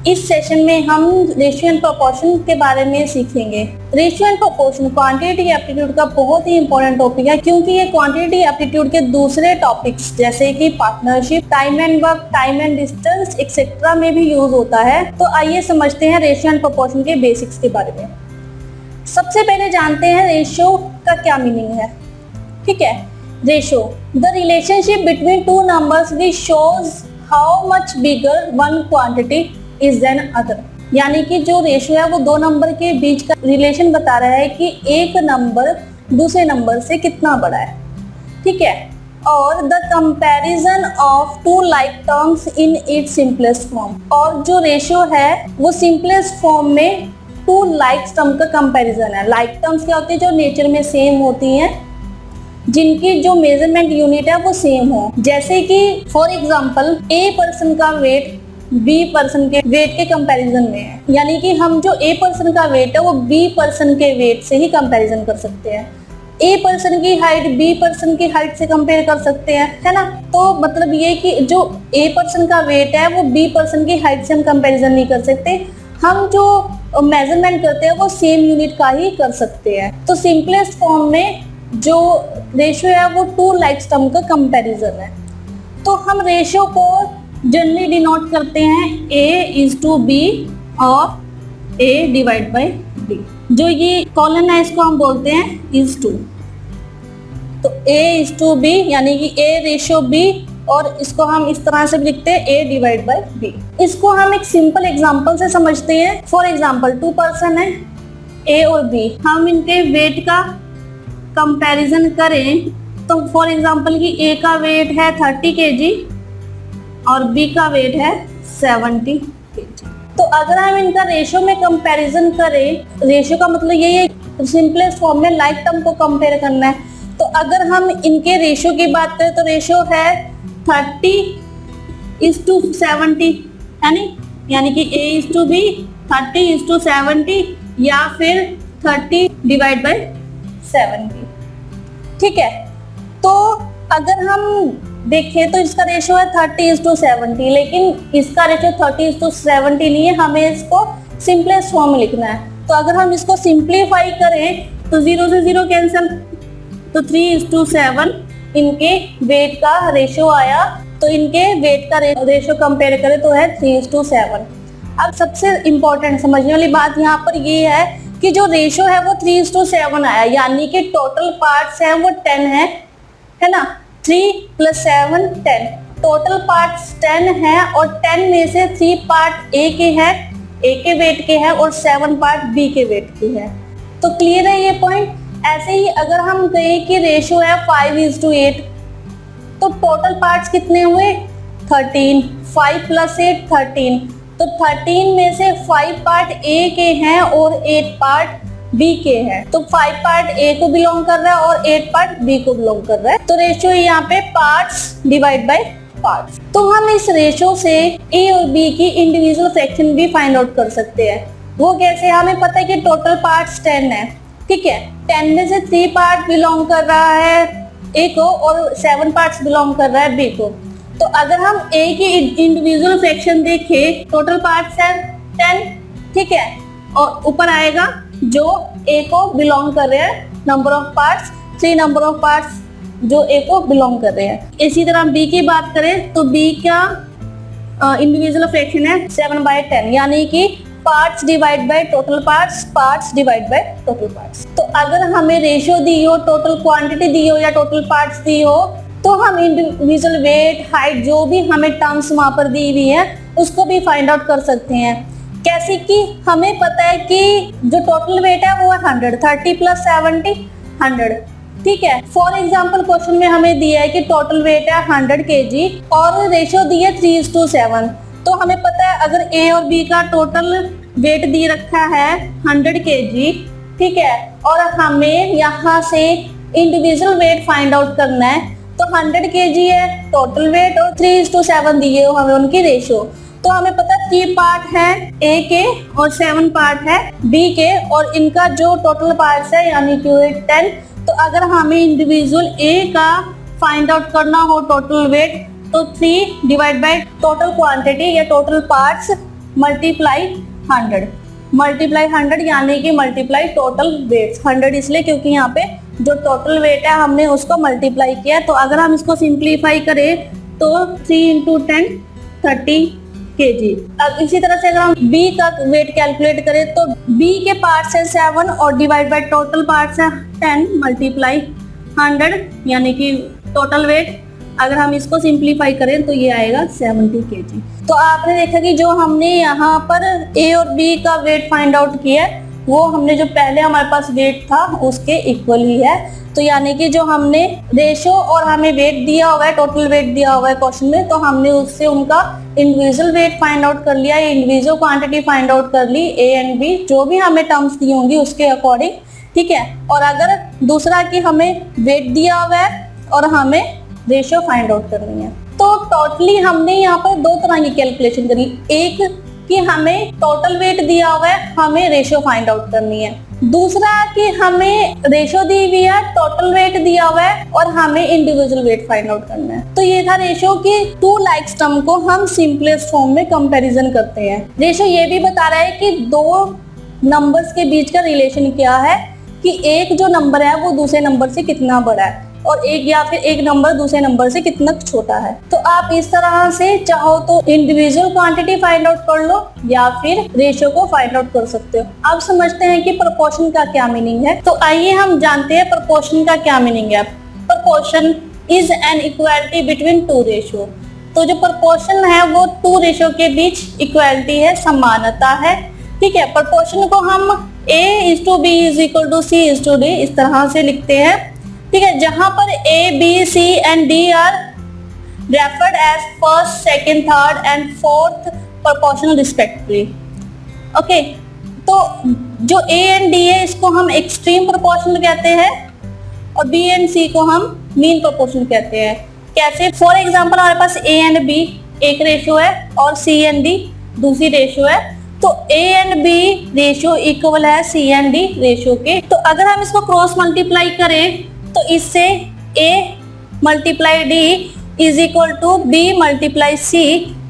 इस सेशन में हम रेशियो एंड प्रोपोर्शन के बारे में सीखेंगे। Ratio and proportion quantity aptitude का बहुत ही इंपॉर्टेंट टॉपिक है, क्योंकि ये क्वांटिटी एप्टीट्यूड के दूसरे टॉपिक्स जैसे कि partnership, time and work, time and distance etcetera में भी यूज होता है। तो आइए समझते हैं रेशियो एंड प्रोपोर्शन के बेसिक्स के बारे में। सबसे पहले जानते हैं रेशियो का क्या मीनिंग है। ठीक है, ratio the relationship between two numbers which shows how much bigger one quantity is than other. यानी कि जो रेशियो है वो दो नंबर के बीच का रिलेशन बता रहा है कि एक नंबर दूसरे नंबर से कितना बड़ा है। ठीक है, और the comparison of two like terms in its simplest form. और जो रेशियो है वो सिंपलेस्ट फॉर्म में टू लाइक टर्म का कंपैरिजन है। लाइक टर्म्स क्या होती है? जो नेचर में सेम होती हैं, जिनकी जो मेजरमेंट यूनिट है वो सेम हो। जैसे कि फॉर एग्जांपल ए पर्सन का वेट बी पर्सन के वेट के कंपैरिजन में है, यानी कि हम जो ए पर्सन का वेट है वो बी पर्सन के वेट से ही कंपैरिजन कर सकते हैं। ए पर्सन की हाइट बी पर्सन की हाइट से कंपेयर कर सकते हैं, है ना। तो मतलब ये कि जो ए पर्सन का वेट है वो बी पर्सन की हाइट से हम कंपैरिजन नहीं कर सकते। हम जो मेजरमेंट करते हैं वो सेम यूनिट का ही कर सकते हैं। तो सिंपलेस्ट फॉर्म में जो रेशियो है वो टू लाइक्स टर्म का कंपैरिजन है। तो हम रेशियो को जनरली डिनोट करते हैं A/B और A डिवाइड बाई B। जो ये कॉलन है इसको हम बोलते हैं is to। तो A/B यानी कि A/B, और इसको हम इस तरह से लिखते हैं A डिवाइड बाई B। इसको हम एक सिंपल एग्जांपल से समझते हैं। फॉर एग्जांपल टू पर्सन है A और B, हम इनके वेट का कंपैरिजन करें तो फॉर एग्जांपल कि A का वेट है 30 kg और B का वेट है 70 kg। तो अगर हम इनका रेशियो में कंपैरिजन करें, रेशियो का मतलब यही है सिंपलेस्ट फॉर्म में लाइक टर्म को कंपेयर करना है। तो अगर हम इनके रेशियो की बात करें तो रेशियो है 30:70, यानी कि A/B 30:70 या फिर 30 डिवाइड बाई 70। ठीक है, तो अगर हम देखें तो इसका रेशियो है 30:70, लेकिन इसका रेशियो 30:70 नहीं है, हमें इसको सिंपलेस्ट फॉर्म में लिखना है। तो अगर हम इसको सिंप्लीफाई करें तो 0 से 0 कैंसिल, तो 3:7 इनके वेट का रेशियो आया। तो इनके वेट का रेशियो कंपेयर करें तो है 3:7। अब सबसे इंपॉर्टेंट समझने वाली बात यहाँ पर ये है कि जो रेशियो है वो 3:7 आया, यानी कि टोटल पार्ट्स हैं वो 10 है ना। 3 + 7 10, टोटल पार्ट्स 10 हैं और 10 में से 3 पार्ट A के हैं, A के वेट के हैं, और 7 पार्ट B के वेट के हैं। तो क्लियर है ये पॉइंट। ऐसे ही अगर हम कहें कि रेशियो है 5:8, तो टोटल पार्ट्स कितने हुए? 13, 5 + 8 13। तो 13 में से 5 पार्ट A के हैं और 8 पार्ट B के हैं। तो 5 पार्ट A को बिलोंग कर रहा है और 8 पार्ट B को बिलोंग कर रहा है। तो रेशियो यहाँ पे पार्ट्स डिवाइड बाय पार्ट्स। तो हम इस रेशियो से A और B की इंडिविजुअल फ्रैक्शन भी फाइंड आउट कर सकते हैं। वो कैसे? हमें पता है कि टोटल पार्ट्स 10 है। ठीक है, 10 में से 3 पार्ट बिलोंग कर रहा है A को और 7 पार्ट्स बिलोंग कर रहा है B को। तो अगर हम A की इंडिविजुअल फ्रैक्शन देखें, टोटल पार्ट्स है 10, ठीक है, और ऊपर आएगा जो A को बिलोंग कर रहे हैं number of parts, 3 number of parts जो A को बिलोंग कर रहे हैं। इसी तरह B की बात करें तो B का इंडिविजुअल फ्रैक्शन है 7/10, यानी कि parts divide by total parts, parts divide by total parts. तो अगर हमें रेशियो दी हो, टोटल क्वांटिटी दी हो या टोटल पार्ट्स दी हो, तो हम इंडिविजुअल वेट, हाइट, जो भी हमें टर्म्स वहां पर दी हुई है उसको भी फाइंड आउट कर सकते हैं। कैसे कि हमें पता है कि जो टोटल वेट है वो है 100, 30 + 70 100। ठीक है, फॉर एग्जांपल क्वेश्चन में हमें दिया है कि टोटल वेट है 100 kg और रेशियो दी है 3:7। तो हमें पता है अगर A और B का टोटल वेट दी रखा है 100 kg, ठीक है, और हमें यहाँ से इंडिविजुअल वेट फाइंड आउट करना है, तो 100 kg है टोटल वेट और 3:7 दिए हो हमें उनकी रेशियो। तो हमें पता है 3 पार्ट है A के और 7 पार्ट है B के, और इनका जो टोटल पार्ट्स है यानी कि 10। तो अगर हमें इंडिविजुअल A का फाइंड आउट करना हो टोटल वेट, तो 3 डिवाइड बाय टोटल क्वांटिटी या टोटल पार्ट्स मल्टीप्लाई 100, मल्टीप्लाई 100 यानी कि मल्टीप्लाई टोटल वेट। 100 इसलिए क्योंकि यहाँ पे जो टोटल वेट है हमने उसको मल्टीप्लाई किया। तो अगर हम इसको सिंप्लीफाई करें तो 3 × 10 30 kg। अब इसी तरह से अगर हम B का वेट कैलकुलेट करें तो B के पार्ट्स है 7 और डिवाइड बाय टोटल पार्ट्स है 10 मल्टीप्लाई 100 यानी कि टोटल वेट। अगर हम इसको सिंप्लीफाई करें तो ये आएगा 70 kg। तो आपने देखा कि जो हमने यहाँ पर A और B का वेट फाइंड आउट किया है वो हमने जो पहले हमारे पास वेट था उसके इक्वल ही है। तो यानी कि जो हमने रेशो और हमें वेट दिया हुआ है, टोटल वेट दिया हुआ है क्वेश्चन में, तो हमने उससे उनका इंडिविजुअल वेट फाइंड आउट कर लिया, इंडिविजुअल क्वांटिटी फाइंड आउट कर ली, A एंड B जो भी हमें टर्म्स दी होंगी उसके अकॉर्डिंग, ठीक है। और अगर दूसरा कि हमें वेट दिया हुआ है और हमें रेशो फाइंड आउट करनी है। तो टोटली हमने यहाँ पर दो तरह की कैलकुलेशन करी, एक कि हमें टोटल वेट दिया हुआ है, हमें रेशो फाइंड आउट करनी है। दूसरा कि हमें रेशो दी हुई है, टोटल वेट दिया हुआ है और हमें इंडिविजुअल वेट फाइंड आउट करना है। तो ये था रेशो की 2 लाइक्स टर्म को हम सिंपलेस्ट फॉर्म में कंपैरिजन करते हैं। रेशो ये भी बता रहा है कि दो नंबर्स के बीच का रिलेशन क्या है, कि एक जो नंबर है वो दूसरे नंबर से कितना बड़ा है और एक या फिर एक नंबर दूसरे नंबर से कितना छोटा है। तो आप इस तरह से चाहो तो इंडिविजुअल क्वांटिटी फाइंड आउट कर लो या फिर रेशियो को फाइंड आउट कर सकते हो। अब समझते हैं कि प्रोपोर्शन का क्या मीनिंग है। तो आइए हम जानते हैं प्रोपोर्शन का क्या मीनिंग है। Proportion is an equality between 2 ratio. तो जो प्रोपोर्शन है वो 2 रेशियो के बीच इक्वालिटी है, समानता है, ठीक है। प्रोपोर्शन को हम A/B = C/D इस तरह से लिखते हैं, ठीक है, जहां पर A, B, C and D are referred as first, second, third and fourth proportional respectively. Okay, तो जो A एंड D है इसको हम एक्सट्रीम प्रोपोर्शनल कहते हैं और B एंड C को हम मीन प्रोपोर्शनल कहते हैं। कैसे? फॉर एग्जांपल हमारे पास A एंड B एक रेशियो है और C एंड D दूसरी रेशियो है, तो A and B ratio equal है C एंड D रेशियो के। तो अगर हम इसको क्रॉस मल्टीप्लाई करें तो इससे A multiply D is equal to B multiply C,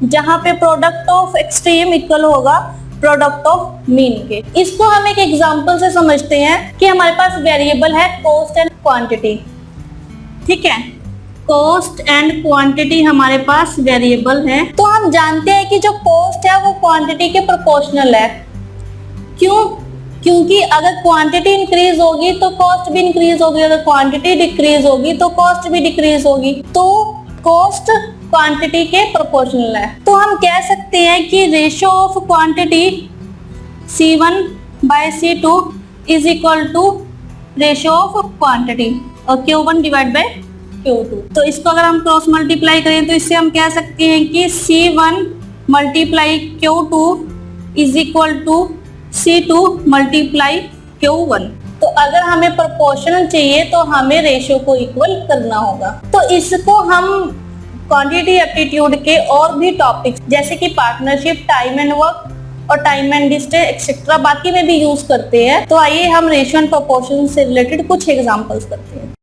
जहां पे प्रोडक्ट ऑफ एक्सट्रीम इक्वल होगा प्रोडक्ट ऑफ मीन के। इसको हम एक एग्जांपल से समझते हैं कि हमारे पास वेरिएबल है कॉस्ट एंड क्वांटिटी, ठीक है। कॉस्ट एंड क्वांटिटी हमारे पास वेरिएबल है। तो हम जानते हैं कि जो कॉस्ट है वो क्वांटिटी के प्रोपोर्शनल है। क्यों? क्योंकि अगर क्वांटिटी इंक्रीज होगी तो कॉस्ट भी इंक्रीज होगी, अगर क्वांटिटी डिक्रीज होगी तो कॉस्ट भी डिक्रीज होगी। तो कॉस्ट क्वांटिटी के प्रोपोर्शनल है। तो हम कह सकते हैं कि ratio of quantity C1/C2 is equal to ratio of quantity और Q1 डिवाइड बाय Q2। तो इसको अगर हम क्रॉस मल्टीप्लाई करें तो इससे हम कह सकते हैं कि C1 multiply Q2 is equal to C2 multiply Q1। तो अगर हमें प्रोपोर्शनल चाहिए तो हमें रेशियो को इक्वल करना होगा। तो इसको हम क्वांटिटी एप्टीट्यूड के और भी टॉपिक्स जैसे कि पार्टनरशिप, टाइम एंड वर्क और टाइम एंड डिस्टेंस एक्सेट्रा बाकी में भी यूज करते हैं। तो आइए हम रेशियो एंड प्रोपोर्शन से रिलेटेड कुछ एग्जांपल्स करते हैं।